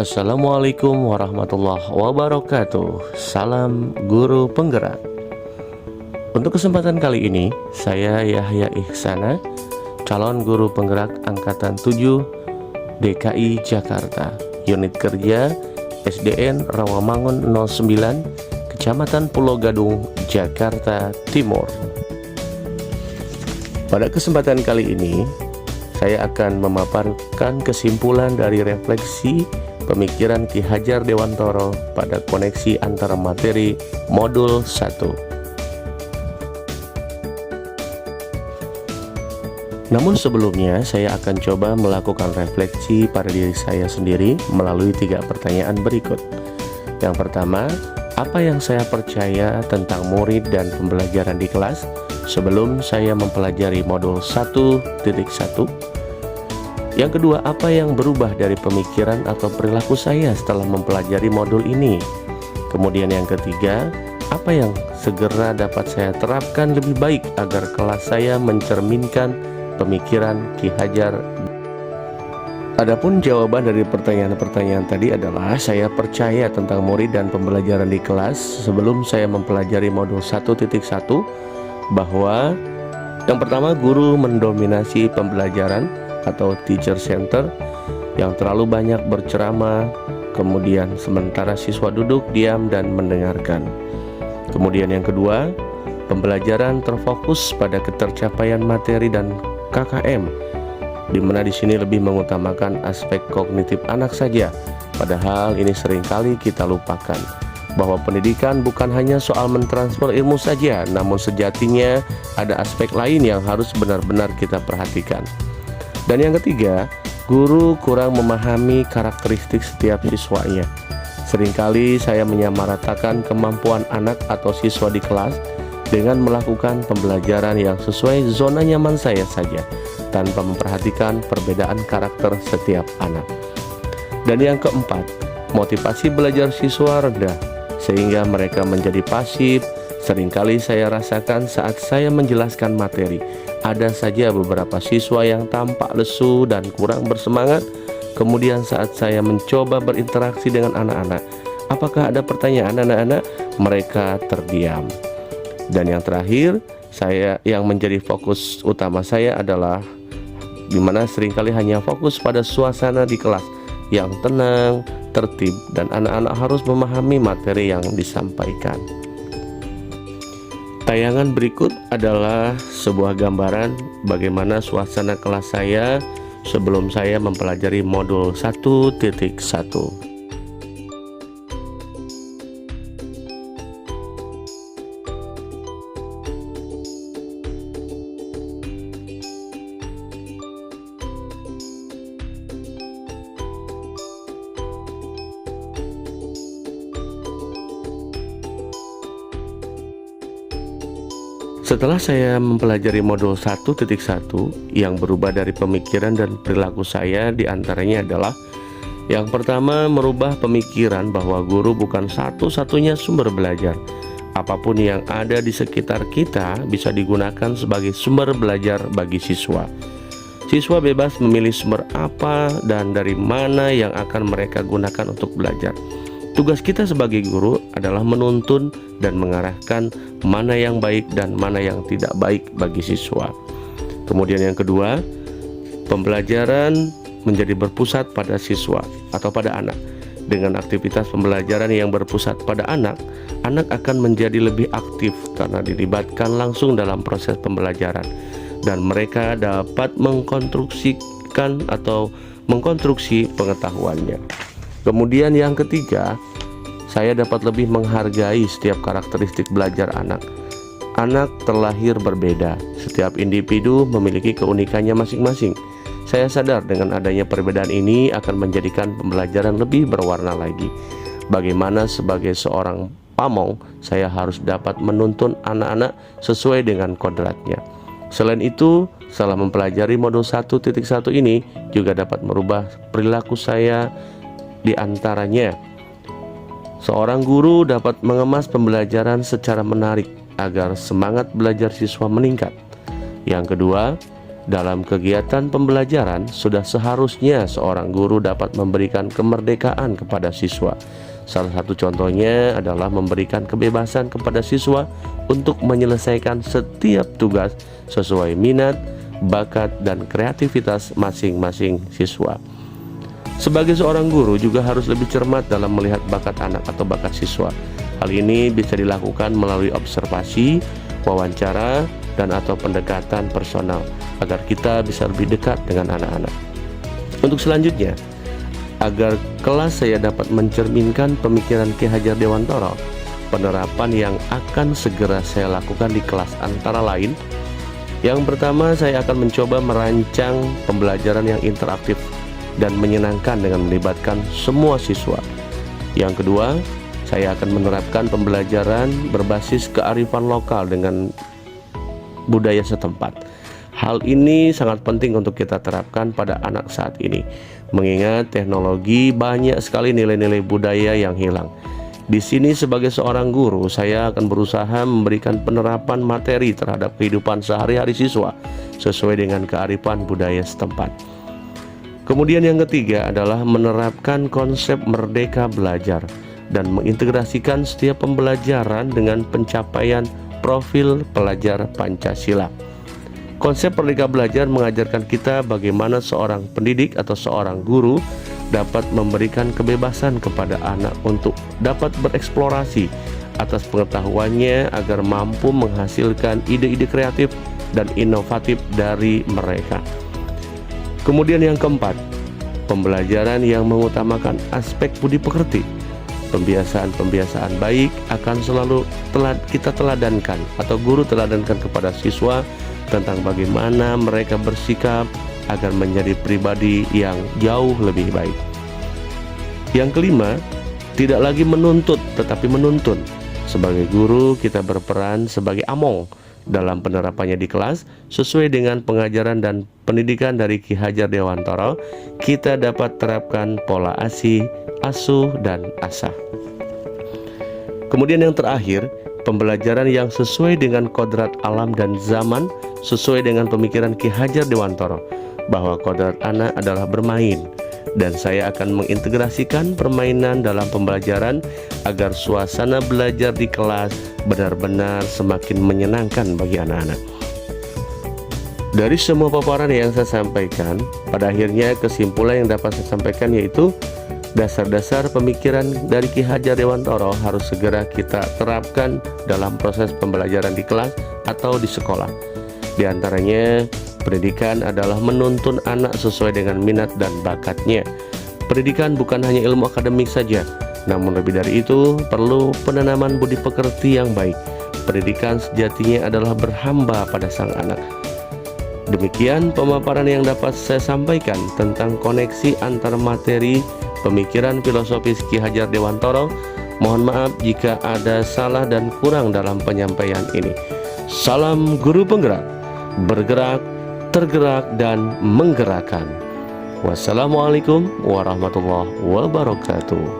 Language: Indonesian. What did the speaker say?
Assalamualaikum warahmatullahi wabarakatuh. Salam guru penggerak. Untuk kesempatan kali ini, saya Yahya Ihsana, calon guru penggerak angkatan 7 DKI Jakarta, unit kerja SDN Rawamangun 09, Kecamatan Pulau Gadung, Jakarta Timur. Pada kesempatan kali ini, saya akan memaparkan kesimpulan dari refleksi pemikiran Ki Hajar Dewantoro pada koneksi antara materi modul 1. Namun sebelumnya, saya akan coba melakukan refleksi pada diri saya sendiri melalui 3 pertanyaan berikut. Yang pertama, apa yang saya percaya tentang murid dan pembelajaran di kelas sebelum saya mempelajari modul 1.1? Yang kedua, apa yang berubah dari pemikiran atau perilaku saya setelah mempelajari modul ini? Kemudian yang ketiga, apa yang segera dapat saya terapkan lebih baik agar kelas saya mencerminkan pemikiran Ki Hajar? Adapun jawaban dari pertanyaan-pertanyaan tadi adalah saya percaya tentang murid dan pembelajaran di kelas sebelum saya mempelajari modul 1.1 bahwa yang pertama, guru mendominasi pembelajaran atau teacher center yang terlalu banyak berceramah, kemudian sementara siswa duduk diam dan mendengarkan. Kemudian yang kedua, pembelajaran terfokus pada ketercapaian materi dan KKM, di mana di sini lebih mengutamakan aspek kognitif anak saja, padahal ini seringkali kita lupakan bahwa pendidikan bukan hanya soal mentransfer ilmu saja, namun sejatinya ada aspek lain yang harus benar-benar kita perhatikan. Dan yang ketiga, guru kurang memahami karakteristik setiap siswanya. Seringkali saya menyamaratakan kemampuan anak atau siswa di kelas dengan melakukan pembelajaran yang sesuai zona nyaman saya saja, tanpa memperhatikan perbedaan karakter setiap anak. Dan yang keempat, motivasi belajar siswa rendah, sehingga mereka menjadi pasif. Seringkali saya rasakan saat saya menjelaskan materi, ada saja beberapa siswa yang tampak lesu dan kurang bersemangat. Kemudian saat saya mencoba berinteraksi dengan anak-anak, apakah ada pertanyaan anak-anak? Mereka terdiam. Dan yang terakhir, yang menjadi fokus utama saya adalah dimana seringkali hanya fokus pada suasana di kelas yang tenang, tertib, dan anak-anak harus memahami materi yang disampaikan. Tayangan berikut adalah sebuah gambaran bagaimana suasana kelas saya sebelum saya mempelajari modul 1.1. Setelah saya mempelajari modul 1.1 yang berubah dari pemikiran dan perilaku saya, diantaranya adalah yang pertama, merubah pemikiran bahwa guru bukan satu-satunya sumber belajar. Apapun yang ada di sekitar kita bisa digunakan sebagai sumber belajar bagi siswa. Siswa bebas memilih sumber apa dan dari mana yang akan mereka gunakan untuk belajar. Tugas kita sebagai guru adalah menuntun dan mengarahkan mana yang baik dan mana yang tidak baik bagi siswa. Kemudian yang kedua, pembelajaran menjadi berpusat pada siswa atau pada anak. Dengan aktivitas pembelajaran yang berpusat pada anak, anak akan menjadi lebih aktif karena dilibatkan langsung dalam proses pembelajaran, dan mereka dapat mengkonstruksikan atau mengkonstruksi pengetahuannya. Kemudian yang ketiga, saya dapat lebih menghargai setiap karakteristik belajar anak. Anak terlahir berbeda, setiap individu memiliki keunikannya masing-masing. Saya sadar dengan adanya perbedaan ini akan menjadikan pembelajaran lebih berwarna lagi. Bagaimana sebagai seorang pamong, saya harus dapat menuntun anak-anak sesuai dengan kodratnya. Selain itu, setelah mempelajari modul 1.1 ini juga dapat merubah perilaku saya. Di antaranya, seorang guru dapat mengemas pembelajaran secara menarik agar semangat belajar siswa meningkat. Yang kedua, Dalam kegiatan pembelajaran, sudah seharusnya seorang guru dapat memberikan kemerdekaan kepada siswa. Salah satu contohnya adalah memberikan kebebasan kepada siswa untuk menyelesaikan setiap tugas sesuai minat, bakat, dan kreativitas masing-masing siswa. Sebagai seorang guru juga harus lebih cermat dalam melihat bakat anak atau bakat siswa. Hal ini bisa dilakukan melalui observasi, wawancara, dan atau pendekatan personal agar kita bisa lebih dekat dengan anak-anak. Untuk selanjutnya, agar kelas saya dapat mencerminkan pemikiran Ki Hajar Dewantara, penerapan yang akan segera saya lakukan di kelas antara lain: yang pertama, saya akan mencoba merancang pembelajaran yang interaktif dan menyenangkan dengan melibatkan semua siswa. Yang kedua, saya akan menerapkan pembelajaran berbasis kearifan lokal dengan budaya setempat. Hal ini sangat penting untuk kita terapkan pada anak saat ini, mengingat teknologi banyak sekali nilai-nilai budaya yang hilang. Di sini sebagai seorang guru, saya akan berusaha memberikan penerapan materi terhadap kehidupan sehari-hari siswa sesuai dengan kearifan budaya setempat. Kemudian yang ketiga adalah menerapkan konsep merdeka belajar dan mengintegrasikan setiap pembelajaran dengan pencapaian profil pelajar Pancasila. Konsep merdeka belajar mengajarkan kita bagaimana seorang pendidik atau seorang guru dapat memberikan kebebasan kepada anak untuk dapat bereksplorasi atas pengetahuannya agar mampu menghasilkan ide-ide kreatif dan inovatif dari mereka. Kemudian yang keempat, pembelajaran yang mengutamakan aspek budi pekerti. Pembiasaan-pembiasaan baik akan selalu kita teladankan atau guru teladankan kepada siswa tentang bagaimana mereka bersikap agar menjadi pribadi yang jauh lebih baik. Yang kelima, tidak lagi menuntut tetapi menuntun. Sebagai guru, kita berperan sebagai among dalam penerapannya di kelas. Sesuai dengan pengajaran dan pendidikan dari Ki Hajar Dewantara, kita dapat terapkan pola asih, asuh, dan asah. Kemudian yang terakhir, pembelajaran yang sesuai dengan kodrat alam dan zaman, sesuai dengan pemikiran Ki Hajar Dewantara bahwa kodrat anak adalah bermain, dan saya akan mengintegrasikan permainan dalam pembelajaran agar suasana belajar di kelas benar-benar semakin menyenangkan bagi anak-anak. Dari semua paparan yang saya sampaikan, pada akhirnya kesimpulan yang dapat saya sampaikan yaitu dasar-dasar pemikiran dari Ki Hajar Dewantara harus segera kita terapkan dalam proses pembelajaran di kelas atau di sekolah. Di antaranya, pendidikan adalah menuntun anak sesuai dengan minat dan bakatnya. Pendidikan bukan hanya ilmu akademik saja, namun lebih dari itu perlu penanaman budi pekerti yang baik. Pendidikan sejatinya adalah berhamba pada sang anak. Demikian pemaparan yang dapat saya sampaikan tentang koneksi antar materi pemikiran filosofis Ki Hajar Dewantara. Mohon maaf jika ada salah dan kurang dalam penyampaian ini. Salam guru penggerak, bergerak, tergerak, dan menggerakkan. Wassalamualaikum warahmatullahi wabarakatuh.